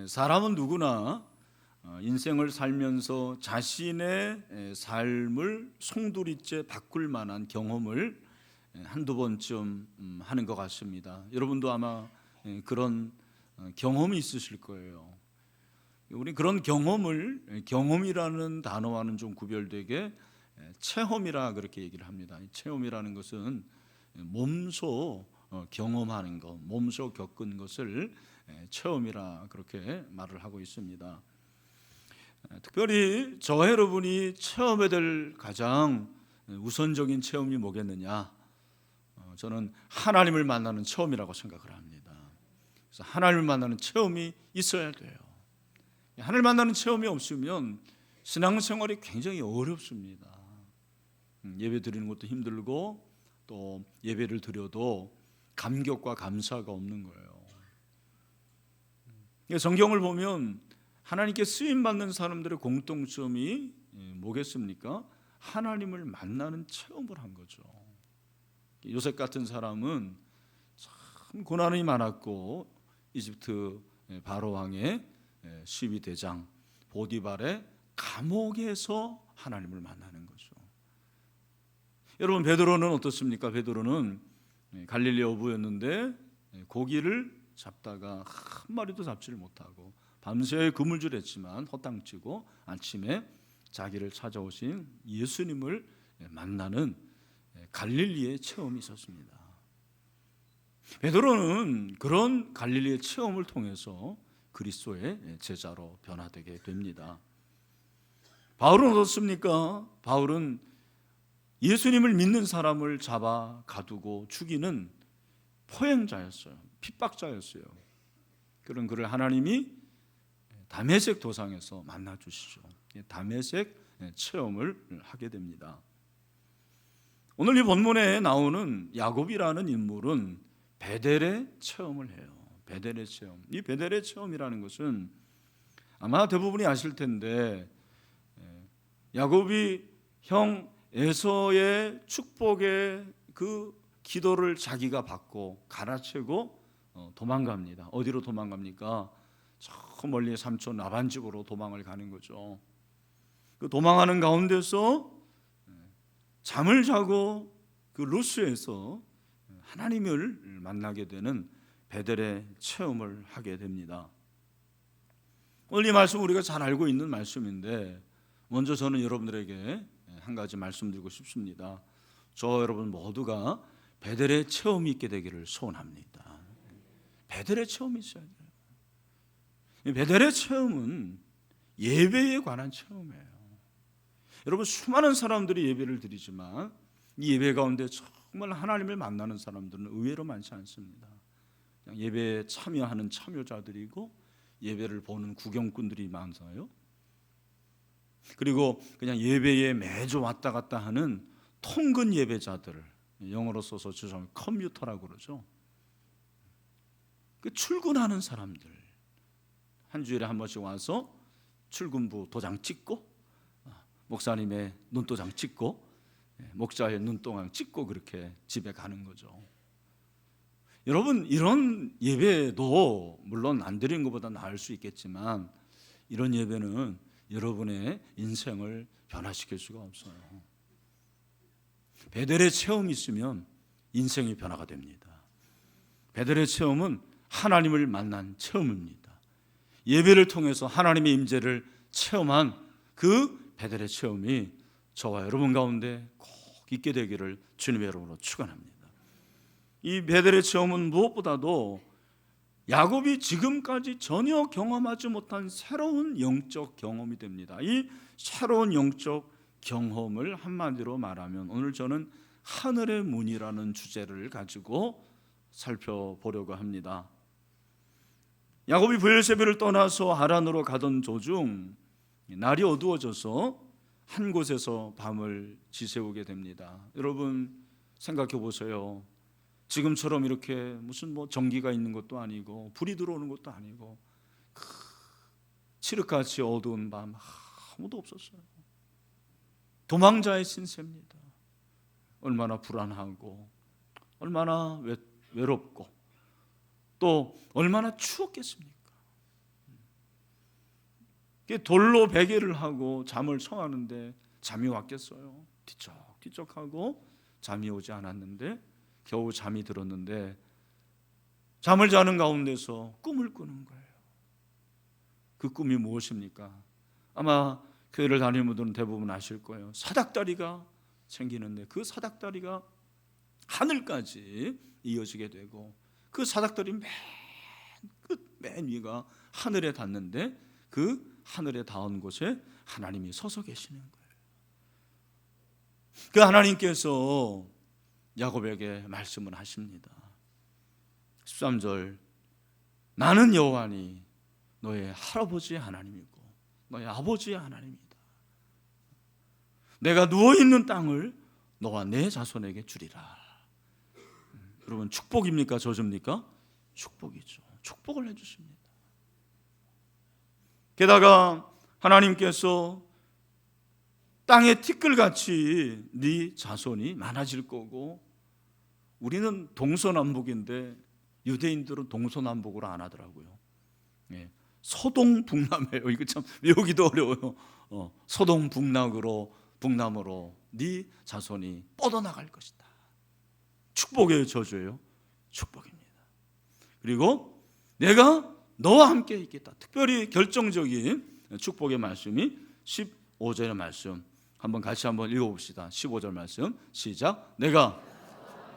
사람은 누구나 인생을 살면서 자신의 삶을 송두리째 바꿀 만한 경험을 한두 번쯤 하는 것 같습니다. 여러분도 아마 그런 경험이 있으실 거예요. 우리 그런 경험을 경험이라는 단어와는 좀 구별되게 체험이라 그렇게 얘기를 합니다. 체험이라는 것은 몸소 경험하는 것, 몸소 겪은 것을 체험이라 그렇게 말을 하고 있습니다. 특별히 저와 여러분이 체험해야 될 가장 우선적인 체험이 뭐겠느냐? 저는 하나님을 만나는 체험이라고 생각을 합니다. 그래서 하나님을 만나는 체험이 있어야 돼요. 하나님을 만나는 체험이 없으면 신앙생활이 굉장히 어렵습니다. 예배 드리는 것도 힘들고 또 예배를 드려도 감격과 감사가 없는 거예요. 성경을 보면 하나님께 쓰임받는 사람들의 공통점이 뭐겠습니까? 하나님을 만나는 체험을 한 거죠. 요셉 같은 사람은 참 고난이 많았고 이집트 바로 왕의 12대장 보디발의 감옥에서 하나님을 만나는 거죠. 여러분, 베드로는 어떻습니까? 베드로는 갈릴리 어부였는데 고기를 잡다가 한 마리도 잡지를 못하고 밤새 그물질했지만 허탕치고 아침에 자기를 찾아오신 예수님을 만나는 갈릴리의 체험이 있었습니다. 베드로는 그런 갈릴리의 체험을 통해서 그리스도의 제자로 변화되게 됩니다. 바울은 어떻습니까? 바울은 예수님을 믿는 사람을 잡아 가두고 죽이는 포행자였어요. 핍박자였어요. 그런 그를 하나님이 다메섹 도상에서 만나 주시죠. 다메섹 체험을 하게 됩니다. 오늘 이 본문에 나오는 야곱이라는 인물은 베델의 체험을 해요. 베델의 체험. 이 베델의 체험이라는 것은 아마 대부분이 아실 텐데 야곱이 형 에서의 축복의 그 기도를 자기가 받고 갈아채고 도망갑니다. 어디로 도망갑니까? 저 멀리 삼촌 라반 집으로 도망을 가는 거죠. 그 도망하는 가운데서 잠을 자고 그 루스에서 하나님을 만나게 되는 베델의 체험을 하게 됩니다. 오늘 이 말씀 우리가 잘 알고 있는 말씀인데 먼저 저는 여러분들에게 한 가지 말씀드리고 싶습니다. 저 여러분 모두가 베델의 체험이 있게 되기를 소원합니다. 베델의 체험이 있어야 돼요. 베델의 체험은 예배에 관한 체험이에요. 여러분, 수많은 사람들이 예배를 드리지만 이 예배 가운데 정말 하나님을 만나는 사람들은 의외로 많지 않습니다. 그냥 예배에 참여하는 참여자들이고 예배를 보는 구경꾼들이 많아요. 그리고 그냥 예배에 매주 왔다 갔다 하는 통근 예배자들, 영어로 써서 죄송합니다, 컴퓨터라고 그러죠. 그 출근하는 사람들, 한 주일에 한 번씩 와서 출근부 도장 찍고 목사님의 눈도장 찍고 목자의 눈도장 찍고 그렇게 집에 가는 거죠. 여러분, 이런 예배도 물론 안 드리는 것보다 나을 수 있겠지만 이런 예배는 여러분의 인생을 변화시킬 수가 없어요. 베델의 체험이 있으면 인생이 변화가 됩니다. 베델의 체험은 하나님을 만난 체험입니다. 예배를 통해서 하나님의 임재를 체험한 그 베델의 체험이 저와 여러분 가운데 꼭 있게 되기를 주님의 이름으로 축원합니다. 이 베델의 체험은 무엇보다도 야곱이 지금까지 전혀 경험하지 못한 새로운 영적 경험이 됩니다. 이 새로운 영적 경험을 한마디로 말하면 오늘 저는 하늘의 문이라는 주제를 가지고 살펴보려고 합니다. 야곱이 브엘세바를 떠나서 하란으로 가던 도중 날이 어두워져서 한 곳에서 밤을 지새우게 됩니다. 여러분 생각해 보세요. 지금처럼 이렇게 무슨 전기가 있는 것도 아니고 불이 들어오는 것도 아니고 칠흑같이 어두운 밤, 아무도 없었어요. 도망자의 신세입니다. 얼마나 불안하고 얼마나 외롭고 또 얼마나 추웠겠습니까? 돌로 베개를 하고 잠을 청하는데 잠이 왔겠어요? 뒤척뒤척하고 잠이 오지 않았는데 겨우 잠이 들었는데 잠을 자는 가운데서 꿈을 꾸는 거예요. 그 꿈이 무엇입니까? 아마 교회를 다니는 분들은 대부분 아실 거예요. 사닥다리가 생기는데 그 사닥다리가 하늘까지 이어지게 되고 그 사닥다리 맨 위가 하늘에 닿는데 그 하늘에 닿은 곳에 하나님이 서서 계시는 거예요. 그 하나님께서 야곱에게 말씀을 하십니다. 13절, 나는 여호와니 너의 할아버지의 하나님이고 너의 아버지의 하나님이다. 내가 누워있는 땅을 너와 내 자손에게 주리라. 여러분, 축복입니까 저주입니까? 축복이죠. 축복을 해주십니다. 게다가 하나님께서 땅의 티끌같이 네 자손이 많아질 거고, 우리는 동서남북인데 유대인들은 동서남북으로 안 하더라고요. 서동북남이에요. 이거 참 외우기도 어려워요. 서동북남으로 네 자손이 뻗어나갈 것이다. 축복이에요, 저주예요? 축복입니다. 그리고 내가 너와 함께 있겠다. 특별히 결정적인 축복의 말씀이 15절의 말씀, 한번 같이 한번 읽어봅시다. 15절 말씀 시작. 내가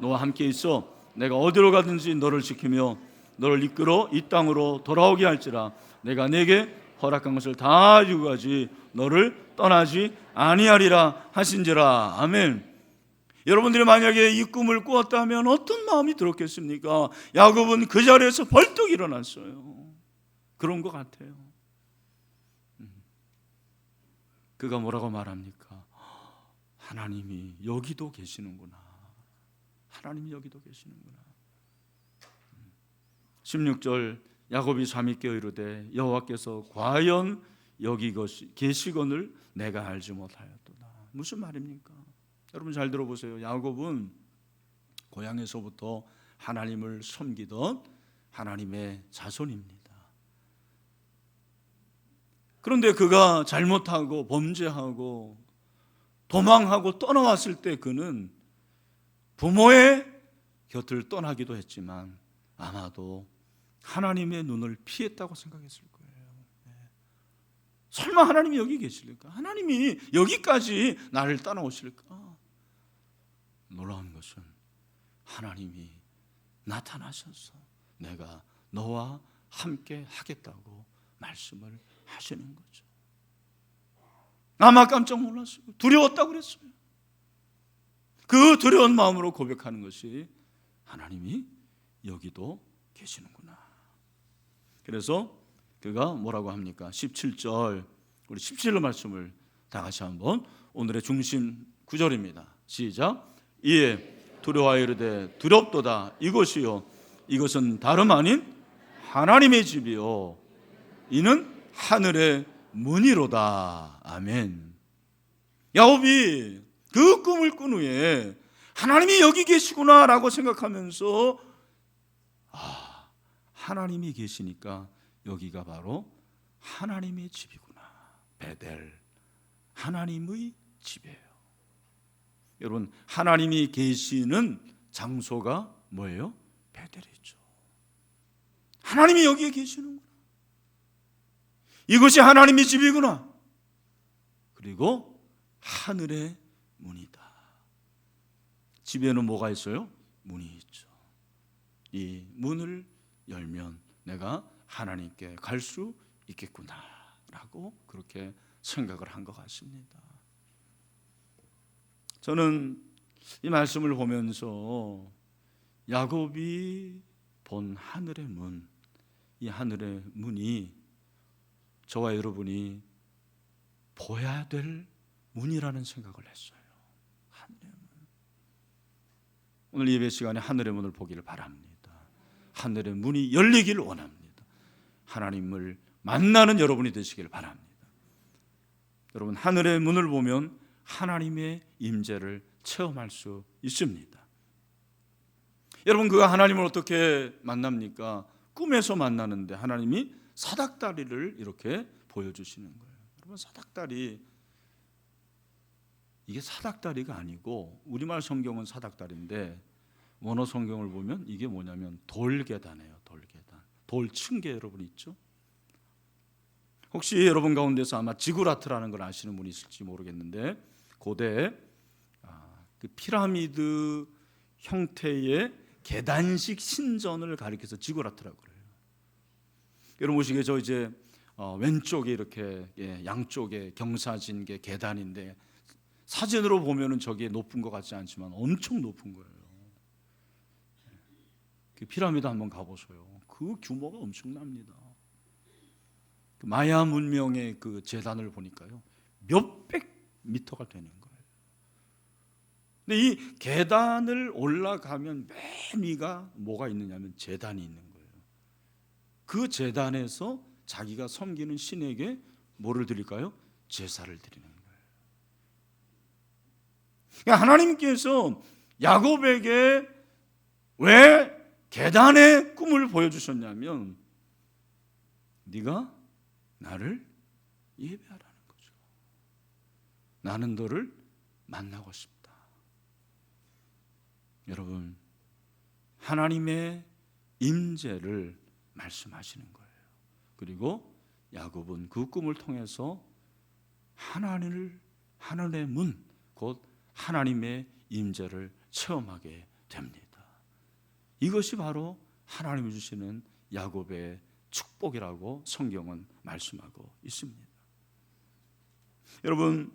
너와 함께 있어 내가 어디로 가든지 너를 지키며 너를 이끌어 이 땅으로 돌아오게 할지라. 내가 내게 허락한 것을 다 이루고 가지 너를 떠나지 아니하리라 하신지라. 아멘. 여러분들이 만약에 이 꿈을 꾸었다면 어떤 마음이 들었겠습니까? 야곱은 그 자리에서 벌떡 일어났어요. 그런 것 같아요. 그가 뭐라고 말합니까? 하나님이 여기도 계시는구나. 하나님이 여기도 계시는구나. 16절, 야곱이 잠이 깨어 이르되 여호와께서 과연 여기 계시거늘 내가 알지 못하였도다. 무슨 말입니까? 여러분 잘 들어보세요. 야곱은 고향에서부터 하나님을 섬기던 하나님의 자손입니다. 그런데 그가 잘못하고 범죄하고 도망하고 떠나왔을 때 그는 부모의 곁을 떠나기도 했지만 아마도 하나님의 눈을 피했다고 생각했을 거예요. 설마 하나님이 여기 계실까? 하나님이 여기까지 나를 따라오실까? 놀라운 것은 하나님이 나타나셔서 내가 너와 함께 하겠다고 말씀을 하시는 거죠. 아마 깜짝 놀랐어요. 두려웠다고 그랬어요. 그 두려운 마음으로 고백하는 것이 하나님이 여기도 계시는구나. 그래서 그가 뭐라고 합니까? 17절, 우리 17절 말씀을 다 같이 한번, 오늘의 중심 구절입니다. 시작. 이에 두려워하여 이르되 두렵도다. 이것이요 이것은 다름 아닌 하나님의 집이요 이는 하늘의 문이로다. 아멘. 야곱이 그 꿈을 꾼 후에 하나님이 여기 계시구나라고 생각하면서 하나님이 계시니까 여기가 바로 하나님의 집이구나. 베델, 하나님의 집이에요. 여러분, 하나님이 계시는 장소가 뭐예요? 베델이죠. 하나님이 여기에 계시는구나. 이것이 하나님의 집이구나. 그리고 하늘의 문이다. 집에는 뭐가 있어요? 문이 있죠. 이 문을 열면 내가 하나님께 갈 수 있겠구나라고 그렇게 생각을 한 것 같습니다. 저는 이 말씀을 보면서 야곱이 본 하늘의 문, 이 하늘의 문이 저와 여러분이 보아야 될 문이라는 생각을 했어요. 하늘의 문. 오늘 예배 시간에 하늘의 문을 보기를 바랍니다. 하늘의 문이 열리기를 원합니다. 하나님을 만나는 여러분이 되시길 바랍니다. 여러분, 하늘의 문을 보면 하나님의 임재를 체험할 수 있습니다. 여러분, 그가 하나님을 어떻게 만납니까? 꿈에서 만나는데 하나님이 사닥다리를 이렇게 보여주시는 거예요. 여러분, 사닥다리, 이게 사닥다리가 아니고, 우리말 성경은 사닥다리인데 원어 성경을 보면 이게 뭐냐면 돌계단이에요. 돌계단, 돌층계. 여러분 있죠? 혹시 여러분 가운데서 아마 지구라트라는 걸 아시는 분이 있을지 모르겠는데, 고대 그 피라미드 형태의 계단식 신전을 가리켜서 지구라트라고 그래요. 여러분 보시기에 이제 왼쪽에 이렇게 양쪽에 경사진 게 계단인데, 사진으로 보면은 저게 높은 것 같지 않지만 엄청 높은 거예요. 그 피라미드 한번 가보세요. 그 규모가 엄청납니다. 그 마야 문명의 그 제단을 보니까요, 몇백 미터가 되는 거예요. 근데 이 계단을 올라가면 맨 위가 뭐가 있느냐면 제단이 있는 거예요. 그 제단에서 자기가 섬기는 신에게 뭐를 드릴까요? 제사를 드리는 거예요. 그러니까 하나님께서 야곱에게 왜 계단의 꿈을 보여주셨냐면, 네가 나를 예배하라는 거죠. 나는 너를 만나고 싶다. 여러분, 하나님의 임재를 말씀하시는 거예요. 그리고 야곱은 그 꿈을 통해서 하늘의 문, 곧 하나님의 임재를 체험하게 됩니다. 이것이 바로 하나님이 주시는 야곱의 축복이라고 성경은 말씀하고 있습니다. 여러분,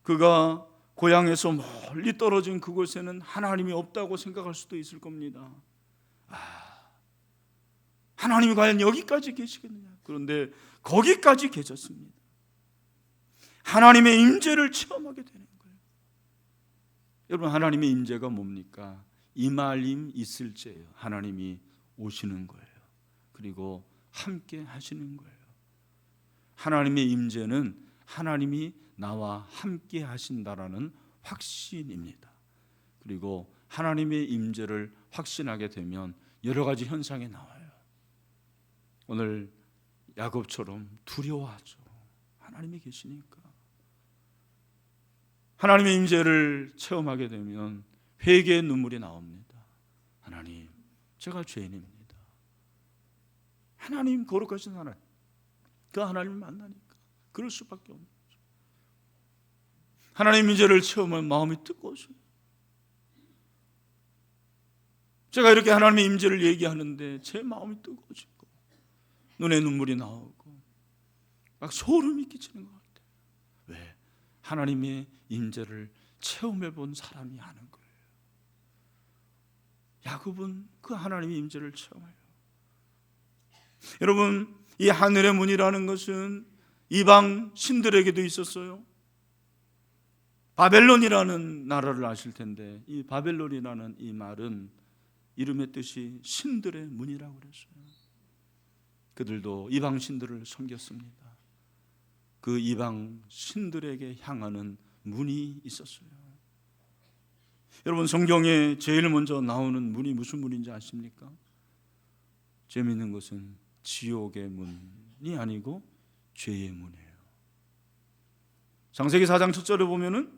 그가 고향에서 멀리 떨어진 그곳에는 하나님이 없다고 생각할 수도 있을 겁니다. 하나님이 과연 여기까지 계시겠느냐? 그런데 거기까지 계셨습니다. 하나님의 임재를 체험하게 되는 거예요. 여러분, 하나님의 임재가 뭡니까? 이말임 있을지예요. 하나님이 오시는 거예요. 그리고 함께 하시는 거예요. 하나님의 임재는 하나님이 나와 함께 하신다라는 확신입니다. 그리고 하나님의 임재를 확신하게 되면 여러 가지 현상이 나와요. 오늘 야곱처럼 두려워하죠. 하나님이 계시니까. 하나님의 임재를 체험하게 되면 회개의 눈물이 나옵니다. 하나님, 제가 죄인입니다. 하나님, 거룩하신 하나님, 그 하나님을 만나니까 그럴 수밖에 없는 거죠. 하나님의 임재를 체험하면 마음이 뜨거워져요. 제가 이렇게 하나님의 임재를 얘기하는데 제 마음이 뜨거워지고 눈에 눈물이 나오고 막 소름이 끼치는 것 같아요. 왜? 하나님의 임재를 체험해 본 사람이 아는 거예요. 야곱은 그 하나님의 임재를 체험해요. 여러분, 이 하늘의 문이라는 것은 이방 신들에게도 있었어요. 바벨론이라는 나라를 아실 텐데, 이 바벨론이라는 이 말은 이름의 뜻이 신들의 문이라고 그랬어요. 그들도 이방 신들을 섬겼습니다. 그 이방 신들에게 향하는 문이 있었어요. 여러분, 성경에 제일 먼저 나오는 문이 무슨 문인지 아십니까? 재미있는 것은 지옥의 문이 아니고 죄의 문이에요. 창세기 4장 7절에 보면은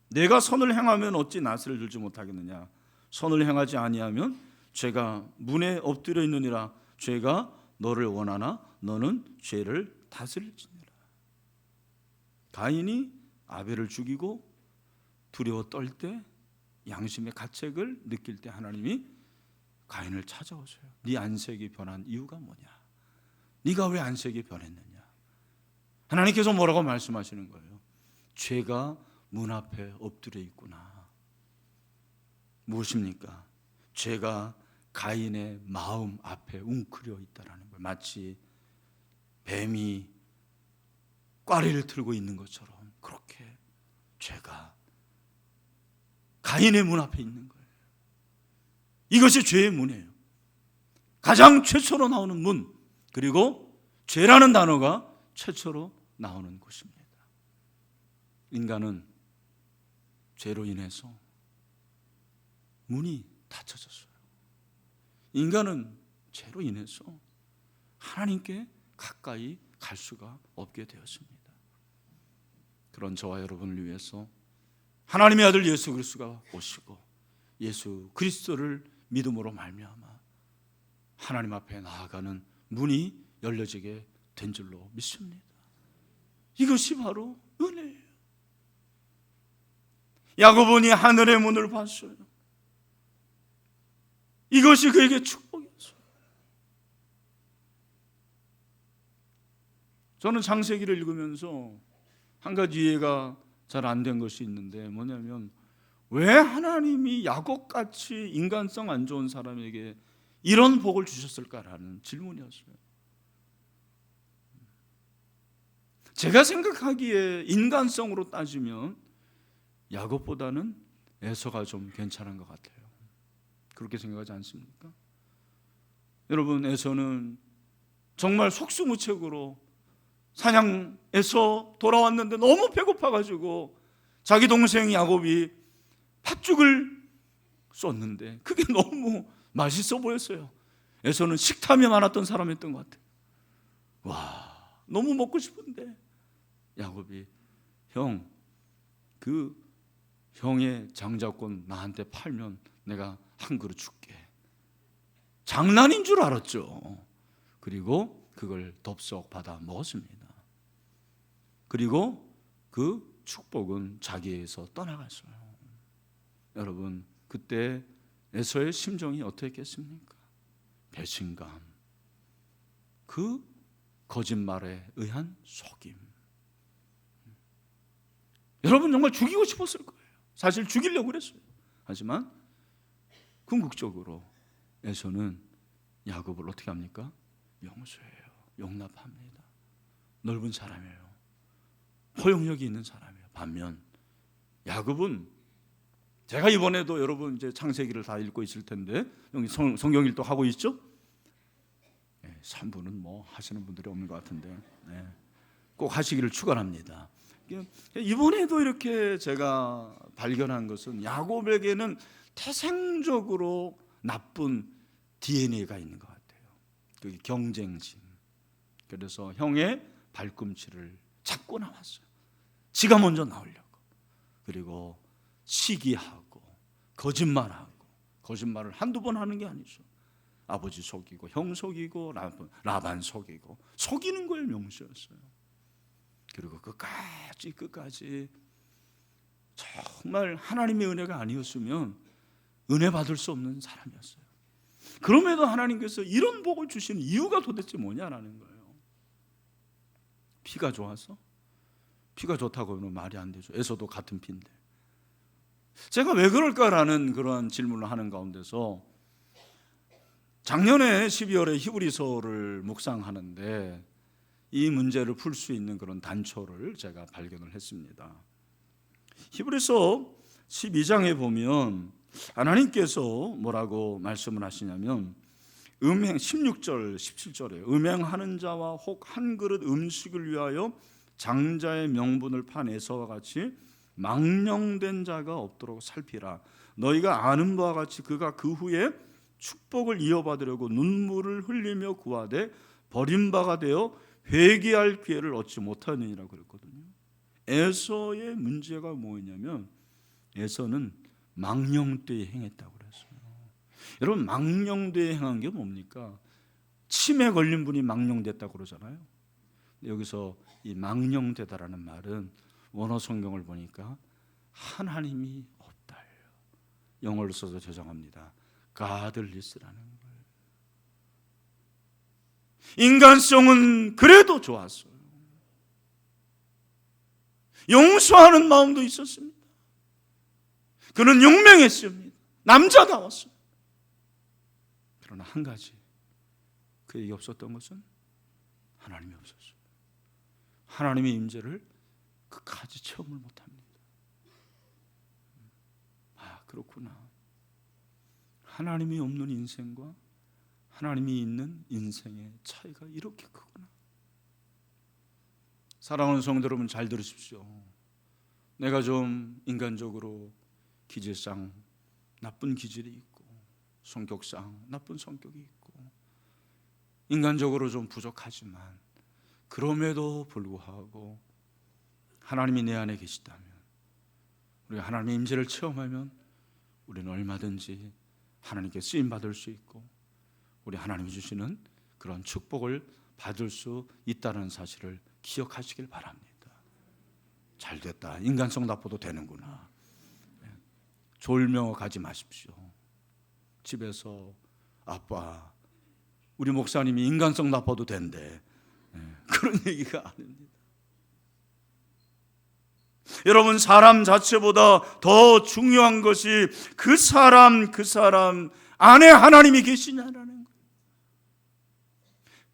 내가 선을 행하면 어찌 나스를 들지 못하겠느냐, 선을 행하지 아니하면 죄가 문에 엎드려 있느니라. 죄가 너를 원하나 너는 죄를 다스릴지니라. 가인이 아벨을 죽이고 두려워 떨 때, 양심의 가책을 느낄 때 하나님이 가인을 찾아오세요. 네 안색이 변한 이유가 뭐냐? 네가 왜 안색이 변했느냐? 하나님께서 뭐라고 말씀하시는 거예요? 죄가 문 앞에 엎드려 있구나. 무엇입니까? 죄가 가인의 마음 앞에 웅크려 있다라는 거예요. 마치 뱀이 꽈리를 틀고 있는 것처럼 그렇게 죄가 가인의 문 앞에 있는 거예요. 이것이 죄의 문이에요. 가장 최초로 나오는 문, 그리고 죄라는 단어가 최초로 나오는 곳입니다. 인간은 죄로 인해서 문이 닫혀졌어요. 인간은 죄로 인해서 하나님께 가까이 갈 수가 없게 되었습니다. 그런 저와 여러분을 위해서 하나님의 아들 예수 그리스도가 오시고 예수 그리스도를 믿음으로 말미암아 하나님 앞에 나아가는 문이 열려지게 된 줄로 믿습니다. 이것이 바로 은혜예요. 야고보니 하늘의 문을 봤어요. 이것이 그에게 축복이었어요. 저는 창세기를 읽으면서 한 가지 이해가 잘 안 된 것이 있는데 뭐냐면 왜 하나님이 야곱같이 인간성 안 좋은 사람에게 이런 복을 주셨을까라는 질문이었어요. 제가 생각하기에 인간성으로 따지면 야곱보다는 에서가 좀 괜찮은 것 같아요. 그렇게 생각하지 않습니까? 여러분, 에서는 정말 속수무책으로 사냥에서 돌아왔는데 너무 배고파가지고 자기 동생 야곱이 팥죽을 쏟는데 그게 너무 맛있어 보였어요. 에서는 식탐이 많았던 사람이었던 것 같아요. 와, 너무 먹고 싶은데 야곱이 형, 그 형의 장자권 나한테 팔면 내가 한 그릇 줄게. 장난인 줄 알았죠. 그리고 그걸 덥석 받아 먹었습니다. 그리고 그 축복은 자기에서 떠나갔어요. 여러분, 그때 에서의 심정이 어떻겠습니까? 배신감, 그 거짓말에 의한 속임. 여러분, 정말 죽이고 싶었을 거예요. 사실 죽이려고 그랬어요. 하지만 궁극적으로 에서는 야곱을 어떻게 합니까? 용서해요. 용납합니다. 넓은 사람이에요. 포용력이 있는 사람이에요. 반면 야곱은, 제가 이번에도 여러분 이제 창세기를 다 읽고 있을 텐데 여기 성경 일도 하고 있죠? 3부는 뭐 하시는 분들이 없는 것 같은데 꼭 하시기를 축원합니다. 이번에도 이렇게 제가 발견한 것은 야곱에게는 태생적으로 나쁜 DNA가 있는 것 같아요. 그게 경쟁심. 그래서 형의 발꿈치를 잡고 나왔어요. 지가 먼저 나오려고. 그리고 시기하고 거짓말하고, 거짓말을 한두 번 하는 게 아니죠. 아버지 속이고 형 속이고 라반 속이고, 속이는 걸 명시했어요. 그리고 끝까지 정말 하나님의 은혜가 아니었으면 은혜 받을 수 없는 사람이었어요. 그럼에도 하나님께서 이런 복을 주시는 이유가 도대체 뭐냐라는 거예요. 피가 좋아서? 피가 좋다고 하면 말이 안 되죠. 에서도 같은 피인데. 제가 왜 그럴까라는 그런 질문을 하는 가운데서 작년에 12월에 히브리서를 묵상하는데 이 문제를 풀 수 있는 그런 단초를 제가 발견을 했습니다. 히브리서 12장에 보면 하나님께서 뭐라고 말씀을 하시냐면, 음행 16절 17절에 음행하는 자와 혹 한 그릇 음식을 위하여 장자의 명분을 판 에서와 같이 망령된 자가 없도록 살피라. 너희가 아는 바와 같이 그가 그 후에 축복을 이어받으려고 눈물을 흘리며 구하되 버림바가 되어 회개할 기회를 얻지 못하느니라 그랬거든요. 에서의 문제가 뭐였냐면 에서는 망령되이 행했다고 그랬어요. 여러분, 망령되이 행한 게 뭡니까? 치매 걸린 분이 망령됐다고 그러잖아요. 여기서 이 망령되다라는 말은 원어 성경을 보니까 하나님이 없다. 영어로 써서 죄송합니다. godless라는 거예요. 인간성은 그래도 좋았어요. 용서하는 마음도 있었습니다. 그는 용맹했습니다. 남자다웠어요. 그러나 한 가지 그에게 없었던 것은 하나님이 없었어요. 하나님의 임재를 끝까지 체험을 못합니다. 아, 그렇구나. 하나님이 없는 인생과 하나님이 있는 인생의 차이가 이렇게 크구나. 사랑하는 성도 여러분, 잘 들으십시오. 내가 좀 인간적으로 기질상 나쁜 기질이 있고, 성격상 나쁜 성격이 있고, 인간적으로 좀 부족하지만 그럼에도 불구하고 하나님이 내 안에 계시다면, 우리가 하나님의 임재를 체험하면 우리는 얼마든지 하나님께 쓰임받을 수 있고 우리 하나님이 주시는 그런 축복을 받을 수 있다는 사실을 기억하시길 바랍니다. 잘됐다, 인간성 나빠도 되는구나, 졸며 가지 마십시오. 집에서 아빠, 우리 목사님이 인간성 나빠도 된대, 그런 얘기가 아닙니다. 여러분, 사람 자체보다 더 중요한 것이 그 사람 안에 하나님이 계시냐라는 거예요.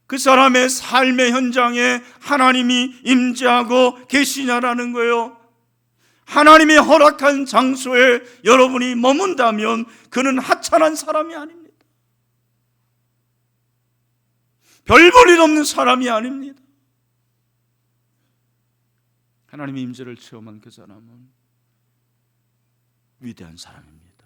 그 사람의 삶의 현장에 하나님이 임재하고 계시냐라는 거예요. 하나님이 허락한 장소에 여러분이 머문다면 그는 하찮은 사람이 아닙니다. 별 볼 일 없는 사람이 아닙니다. 하나님의 임재를 체험한 그 사람은 위대한 사람입니다.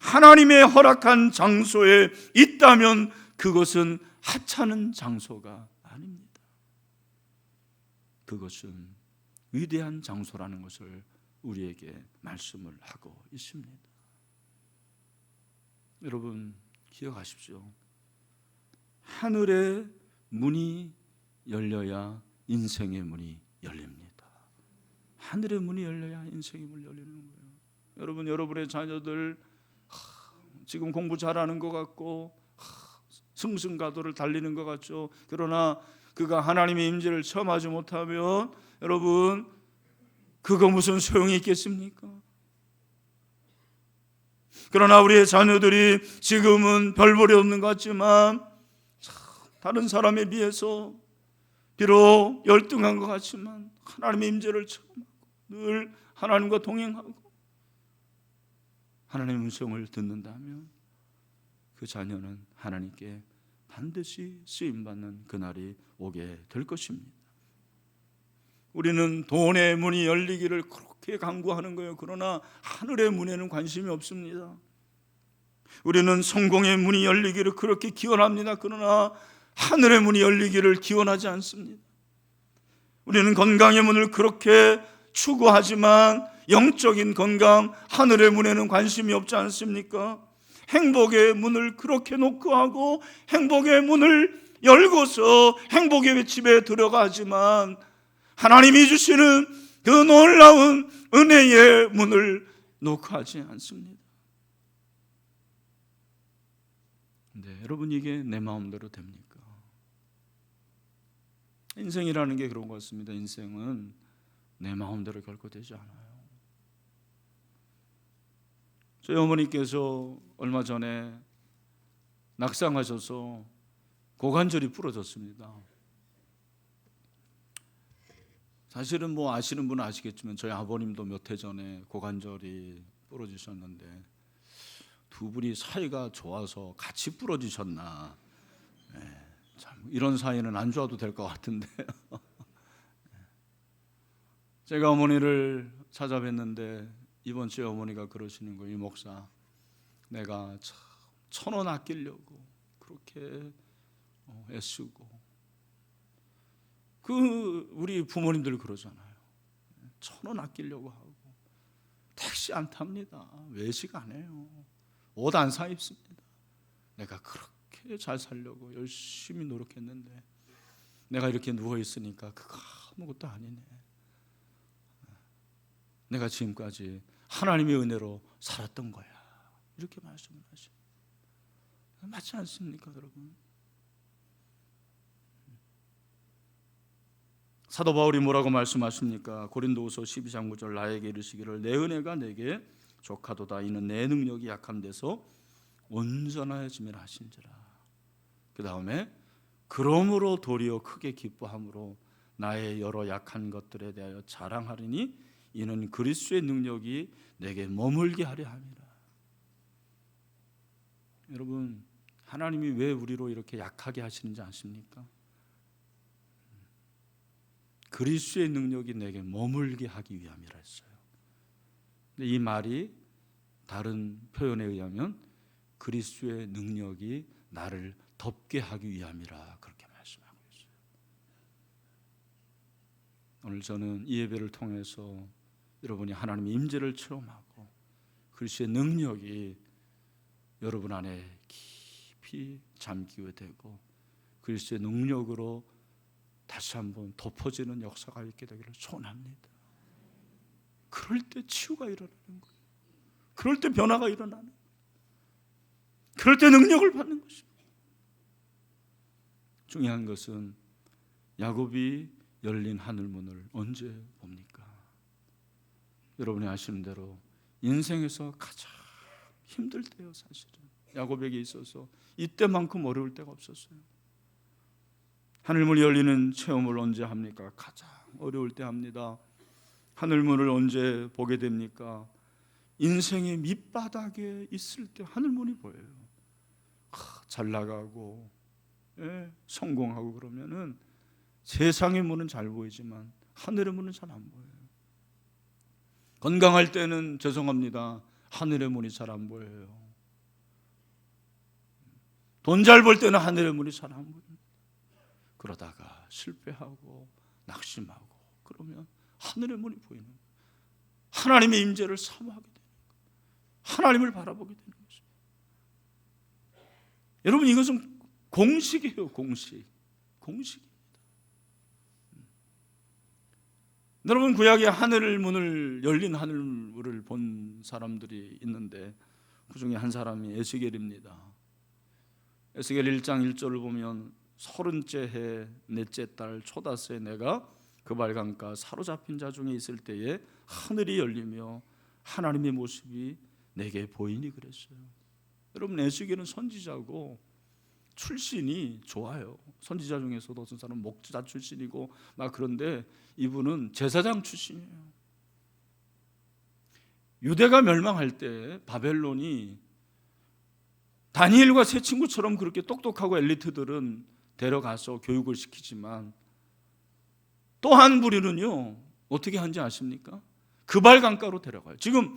하나님의 허락한 장소에 있다면 그것은 하찮은 장소가 아닙니다. 그것은 위대한 장소라는 것을 우리에게 말씀을 하고 있습니다. 여러분, 기억하십시오. 하늘의 문이 열려야 인생의 문이 열립니다. 하늘의 문이 열려야 인생의 문이 열리는 거예요. 여러분, 여러분의 자녀들 지금 공부 잘하는 것 같고 승승가도를 달리는 것 같죠. 그러나 그가 하나님의 임재를 체험하지 못하면 여러분, 그거 무슨 소용이 있겠습니까? 그러나 우리의 자녀들이 지금은 별 볼이 없는 것 같지만 다른 사람에 비해서 비록 열등한 것 같지만 하나님의 임재를 체험하고 늘 하나님과 동행하고 하나님의 음성을 듣는다면 그 자녀는 하나님께 반드시 쓰임받는 그날이 오게 될 것입니다. 우리는 돈의 문이 열리기를 그렇게 간구하는 거예요. 그러나 하늘의 문에는 관심이 없습니다. 우리는 성공의 문이 열리기를 그렇게 기원합니다. 그러나 하늘의 문이 열리기를 기원하지 않습니다. 우리는 건강의 문을 그렇게 추구하지만 영적인 건강, 하늘의 문에는 관심이 없지 않습니까? 행복의 문을 그렇게 노크하고 행복의 문을 열고서 행복의 집에 들어가지만 하나님이 주시는 그 놀라운 은혜의 문을 노크하지 않습니다. 근데 여러분, 이게 내 마음대로 됩니까? 인생이라는 게 그런 것 같습니다. 인생은 내 마음대로 결코 되지 않아요. 저희 어머니께서 얼마 전에 낙상하셔서 고관절이 부러졌습니다. 사실은 뭐 아시는 분은 아시겠지만 저희 아버님도 몇 해 전에 고관절이 부러지셨는데 두 분이 사이가 좋아서 같이 부러지셨나. 참 이런 사이는 안 좋아도 될 것 같은데요. 제가 어머니를 찾아뵀는데 이번 주에 어머니가 그러시는 거예요. 이 목사, 내가 참 1,000원 아끼려고 그렇게 애쓰고, 우리 부모님들 그러잖아요. 1,000원 아끼려고 하고 택시 안 탑니다. 외식 안 해요. 옷 안 사 입습니다. 내가 그렇게 잘 살려고 열심히 노력했는데 내가 이렇게 누워 있으니까 그거 아무것도 아니네. 내가 지금까지 하나님의 은혜로 살았던 거야. 이렇게 말씀을 하시죠. 맞지 않습니까, 여러분? 사도 바울이 뭐라고 말씀하십니까? 고린도후서 12장 9절, 나에게 이르시기를 내 은혜가 내게 족하도다. 이는 내 능력이 약한 데서 온전하여짐이라 하신지라. 그 다음에 그러므로 도리어 크게 기뻐함으로 나의 여러 약한 것들에 대하여 자랑하리니 이는 그리스도의 능력이 내게 머물게 하려 함이라. 여러분, 하나님이 왜 우리로 이렇게 약하게 하시는지 아십니까? 그리스도의 능력이 내게 머물게 하기 위함이라 했어요. 근데 이 말이 다른 표현에 의하면 그리스도의 능력이 나를 덮게 하기 위함이라 그렇게 말씀하고 있어요. 오늘 저는 이 예배를 통해서 여러분이 하나님의 임재를 체험하고 그리스도의 능력이 여러분 안에 깊이 잠기게 되고 그리스도의 능력으로 다시 한번 덮어지는 역사가 있게 되기를 소원합니다. 그럴 때 치유가 일어나는 거예요. 그럴 때 변화가 일어나는 거예요. 그럴 때 능력을 받는 것입니다. 중요한 것은 야곱이 열린 하늘문을 언제 봅니까? 여러분이 아시는 대로 인생에서 가장 힘들 때요. 사실은 야곱에게 있어서 이때만큼 어려울 때가 없었어요. 하늘문이 열리는 체험을 언제 합니까? 가장 어려울 때 합니다. 하늘문을 언제 보게 됩니까? 인생의 밑바닥에 있을 때 하늘문이 보여요. 잘 나가고 성공하고 그러면은 세상의 문은 잘 보이지만 하늘의 문은 잘 안 보여요. 건강할 때는 죄송합니다. 하늘의 문이 잘 안 보여요. 돈 잘 벌 때는 하늘의 문이 잘 안 보여요. 그러다가 실패하고 낙심하고 그러면 하늘의 문이 보이는 거예요. 하나님의 임재를 사모하게 되는 거예요. 하나님을 바라보게 되는 거죠. 여러분 이것은 공식이에요. 공식입니다. 여러분 구약의 하늘 문을 열린 하늘문을 본 사람들이 있는데 그 중에 한 사람이 에스겔입니다. 에스겔 1장 1절을 보면 30째 해 넷째 달 초다스에 내가 그발강가 사로잡힌 자 중에 있을 때에 하늘이 열리며 하나님의 모습이 내게 보이니 그랬어요. 여러분 에스겔은 선지자고 출신이 좋아요. 선지자 중에서도 어떤 사람은 목자 출신이고 막 그런데 이분은 제사장 출신이에요. 유대가 멸망할 때 바벨론이 다니엘과 세 친구처럼 그렇게 똑똑하고 엘리트들은 데려가서 교육을 시키지만 또 한 부류는요 어떻게 하는지 아십니까? 그발강가로 데려가요. 지금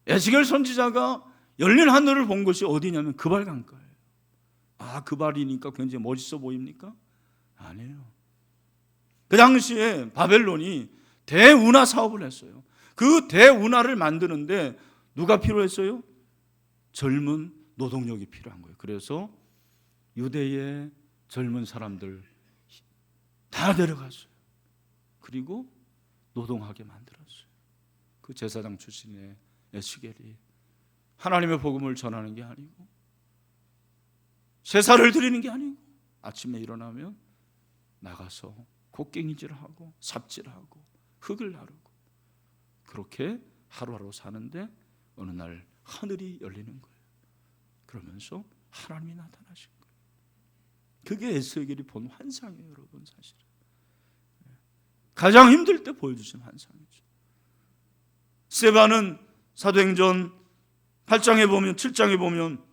에스겔 선지자가 열린 하늘을 본 것이 어디냐면 그발강가예요. 그발이니까 굉장히 멋있어 보입니까? 아니에요. 그 당시에 바벨론이 대운하 사업을 했어요. 그 대운하를 만드는데 누가 필요했어요? 젊은 노동력이 필요한 거예요. 그래서 유대의 젊은 사람들 다 데려갔어요. 그리고 노동하게 만들었어요. 그 제사장 출신의 에스겔이 하나님의 복음을 전하는 게 아니고 제사를 드리는 게 아니고 아침에 일어나면 나가서 곡괭이질하고 삽질하고 흙을 나르고 그렇게 하루하루 사는데 어느 날 하늘이 열리는 거예요. 그러면서 하나님이 나타나신 거예요. 그게 에스겔이 본 환상이에요. 여러분 사실은 가장 힘들 때 보여주신 환상이죠. 스데반은 사도행전 8장에 보면 7장에 보면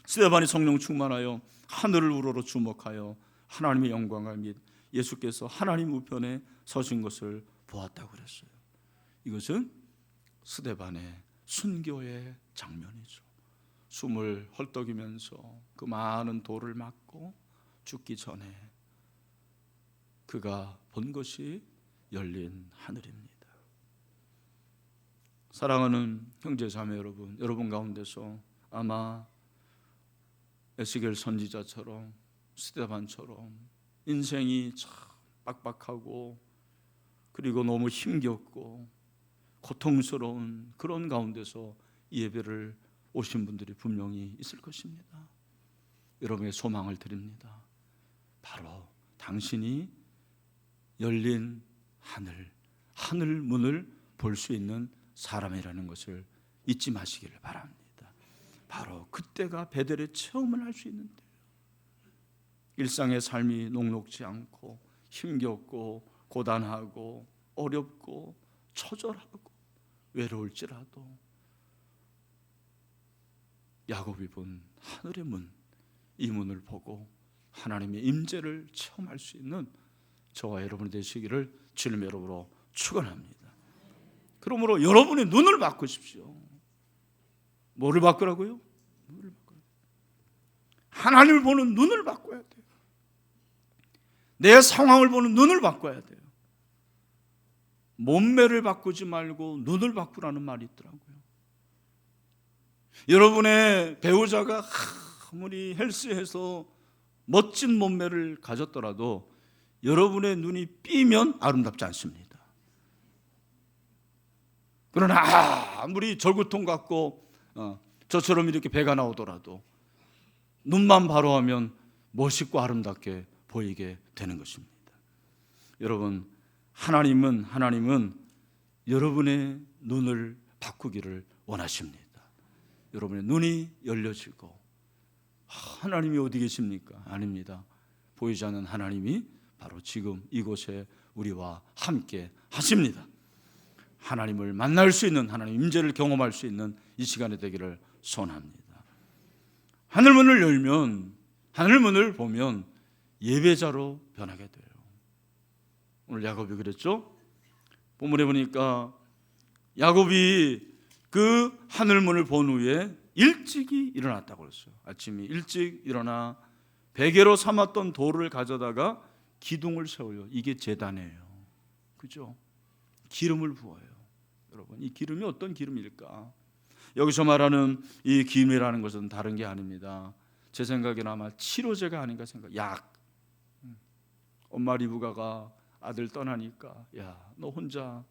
스데반이 성령 충만하여 하늘을 우러러 주목하여 하나님의 영광과 및 예수께서 하나님 우편에 서신 것을 보았다고 그랬어요. 이것은 스데반의 순교의 장면이죠. 숨을 헐떡이면서 그 많은 돌을 맞고 죽기 전에 그가 본 것이 열린 하늘입니다. 사랑하는 형제자매 여러분 가운데서 아마 에스겔 선지자처럼 스데반처럼 인생이 참 빡빡하고 그리고 너무 힘겹고 고통스러운 그런 가운데서 예배를 오신 분들이 분명히 있을 것입니다. 여러분의 소망을 드립니다. 바로 당신이 열린 하늘 문을 볼 수 있는 사람이라는 것을 잊지 마시기를 바랍니다. 바로 그때가 베델의 체험을 할 수 있는 때예요. 일상의 삶이 녹록지 않고 힘겹고 고단하고 어렵고 처절하고 외로울지라도 야곱이 본 하늘의 문, 이 문을 보고 하나님의 임재를 체험할 수 있는 저와 여러분이 되시기를 주님 이름으로 축원합니다. 그러므로 여러분의 눈을 바꾸십시오. 뭐를 바꾸라고요? 눈을 바꿔야 돼요. 하나님을 보는 눈을 바꿔야 돼요. 내 상황을 보는 눈을 바꿔야 돼요. 몸매를 바꾸지 말고 눈을 바꾸라는 말이 있더라고요. 여러분의 배우자가 아무리 헬스해서 멋진 몸매를 가졌더라도 여러분의 눈이 삐면 아름답지 않습니다. 그러나 아무리 절구통 같고 저처럼 이렇게 배가 나오더라도 눈만 바로 하면 멋있고 아름답게 보이게 되는 것입니다. 여러분, 하나님은 여러분의 눈을 바꾸기를 원하십니다. 여러분의 눈이 열려지고 하나님이 어디 계십니까? 아닙니다. 보이지 않는 하나님이 바로 지금 이곳에 우리와 함께 하십니다. 하나님을 만날 수 있는, 하나님 임재를 경험할 수 있는 이 시간이 되기를 소원합니다. 하늘문을 보면 예배자로 변하게 돼요. 오늘 야곱이 그랬죠? 본문에 보니까 야곱이 그 하늘문을 본 후에 일찍이 일어났다고 그랬어요. 아침에 일찍 일어나 베개로 삼았던 돌을 가져다가 기둥을 세워요. 이게 제단이에요. 그죠? 기름을 부어요. 여러분, 이 기름이 어떤 기름일까? 여기서 말하는 이 기름이라는 것은 다른 게 아닙니다. 제 생각에는 아마 치료제가 아닌가 생각. 약. 엄마 리브가가 아들 떠나니까 야, 너 혼자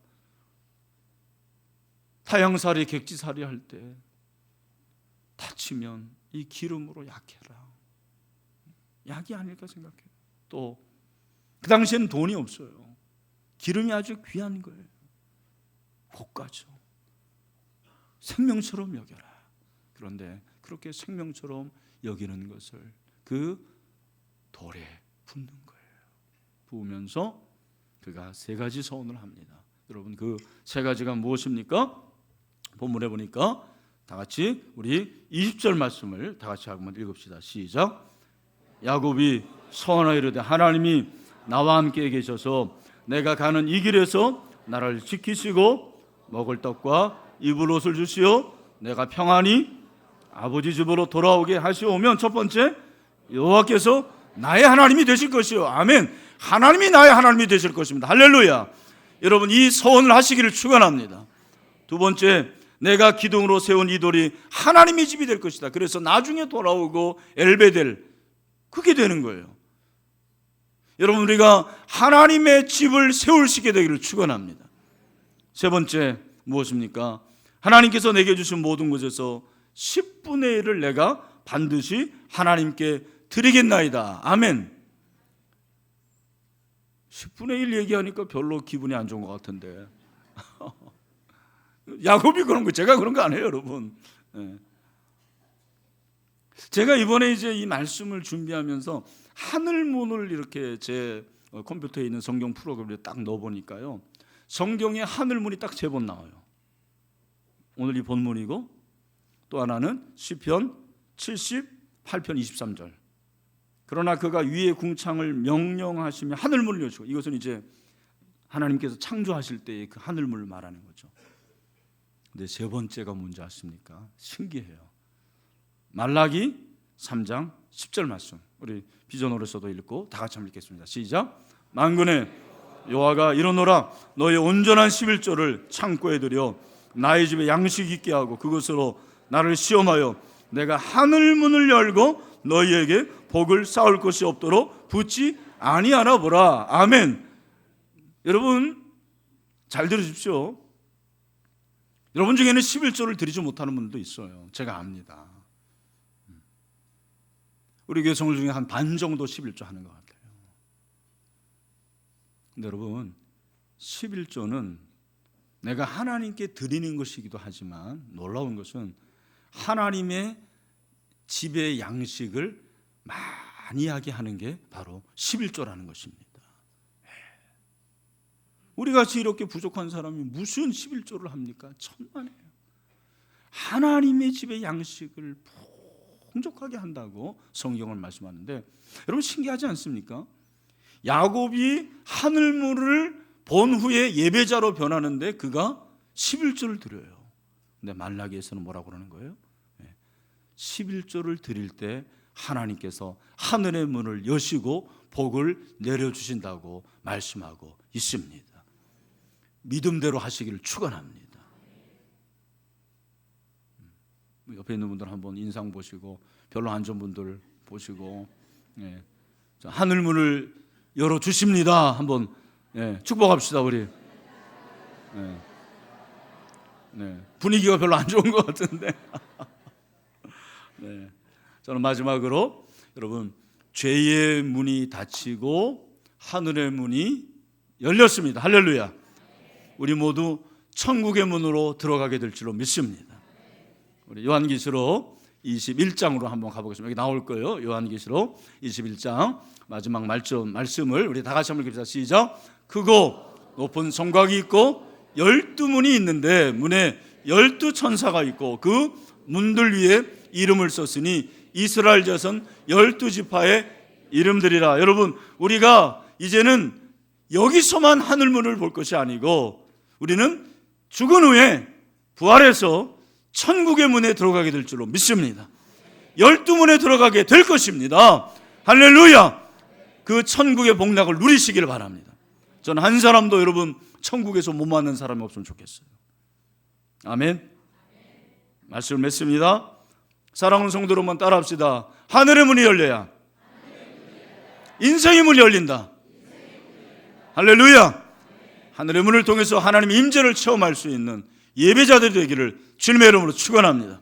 타양살이 객지살이 할 때 다치면 이 기름으로 약해라. 약이 아닐까 생각해요. 또 그 당시에는 돈이 없어요. 기름이 아주 귀한 거예요. 고가죠. 생명처럼 여겨라. 그런데 그렇게 생명처럼 여기는 것을 그 돌에 붓는 거예요. 부으면서 그가 세 가지 서원을 합니다. 여러분, 그 세 가지가 무엇입니까? 본문에 보니까 다 같이 우리 20절 말씀을 다 같이 한번 읽읍시다. 시작. 야곱이 서원하여 이르되 하나님이 나와 함께 계셔서 내가 가는 이 길에서 나를 지키시고 먹을 떡과 입을 옷을 주시어 내가 평안히 아버지 집으로 돌아오게 하시오면, 첫 번째, 여호와께서 나의 하나님이 되실 것이요. 아멘. 하나님이 나의 하나님이 되실 것입니다. 할렐루야. 여러분, 이 서원을 하시기를 축원합니다. 두 번째, 내가 기둥으로 세운 이 돌이 하나님의 집이 될 것이다. 그래서 나중에 돌아오고 엘베델, 그게 되는 거예요. 여러분, 우리가 하나님의 집을 세울 수 있게 되기를 축원합니다. 세 번째, 무엇입니까? 하나님께서 내게 주신 모든 것에서 10분의 1을 내가 반드시 하나님께 드리겠나이다. 아멘. 10분의 1 얘기하니까 별로 기분이 안 좋은 것 같은데 야곱이 그런 거, 제가 그런 거 아니에요, 여러분. 제가 이번에 이제 이 말씀을 준비하면서 하늘문을 이렇게 제 컴퓨터에 있는 성경 프로그램에 딱 넣어보니까요, 성경에 하늘문이 딱 세 번 나와요. 오늘 이 본문이고 또 하나는 시편 78편 23절. 그러나 그가 위의 궁창을 명령하시며 하늘문을 여시고, 이것은 이제 하나님께서 창조하실 때의 그 하늘문을 말하는 거죠. 근데 세 번째가 뭔지 아십니까? 신기해요. 말라기 3장 10절 말씀, 우리 비전홀에서도 읽고 다 같이 한번 읽겠습니다. 시작. 만군의 여호와가 이르노라, 너의 온전한 11조를 창고에 들여 나의 집에 양식 있게 하고 그것으로 나를 시험하여 내가 하늘문을 열고 너희에게 복을 쌓을 것이 없도록 붙지 아니하나 보라. 아멘. 여러분, 잘 들으십시오. 여러분 중에는 11조를 드리지 못하는 분도 있어요. 제가 압니다. 우리 교회 성도 중에 한 반 정도 11조 하는 것 같아요. 근데 여러분, 11조는 내가 하나님께 드리는 것이기도 하지만 놀라운 것은 하나님의 집의 양식을 많이 하게 하는 게 바로 11조라는 것입니다. 우리같이 이렇게 부족한 사람이 무슨 11조를 합니까? 천만에요. 하나님의 집의 양식을 풍족하게 한다고 성경을 말씀하는데, 여러분 신기하지 않습니까? 야곱이 하늘문을 본 후에 예배자로 변하는데 그가 11조를 드려요. 근데 말라기에서는 뭐라고 그러는 거예요? 11조를 드릴 때 하나님께서 하늘의 문을 여시고 복을 내려주신다고 말씀하고 있습니다. 믿음대로 하시기를 축원합니다. 옆에 있는 분들 한번 인상 보시고, 별로 안 좋은 분들 보시고, 예. 하늘 문을 열어 주십니다. 한번 축복합시다 우리. 분위기가 별로 안 좋은 것 같은데. 저는 마지막으로 여러분, 죄의 문이 닫히고 하늘의 문이 열렸습니다. 할렐루야. 우리 모두 천국의 문으로 들어가게 될 줄로 믿습니다. 우리 요한계시록 21장으로 한번 가보겠습니다. 여기 나올 거예요. 요한계시록 21장 마지막 말씀을 우리 다 같이 한번 읽읍시다. 시작. 크고 높은 성곽이 있고 12문이 있는데 문에 12천사가 있고 그 문들 위에 이름을 썼으니 이스라엘 자손 12지파의 이름들이라. 여러분, 우리가 이제는 여기서만 하늘문을 볼 것이 아니고 우리는 죽은 후에 부활해서 천국의 문에 들어가게 될 줄로 믿습니다. 12문에 들어가게 될 것입니다. 할렐루야. 그 천국의 복락을 누리시기를 바랍니다. 저는 한 사람도 여러분 천국에서 못 맞는 사람이 없으면 좋겠어요. 아멘. 말씀을 맺습니다. 사랑하는 성도로만 따라합시다. 하늘의 문이 열려야 인생의 문이 열린다. 할렐루야. 하늘의 문을 통해서 하나님의 임재를 체험할 수 있는 예배자들이 되기를 주님의 이름으로 축원합니다.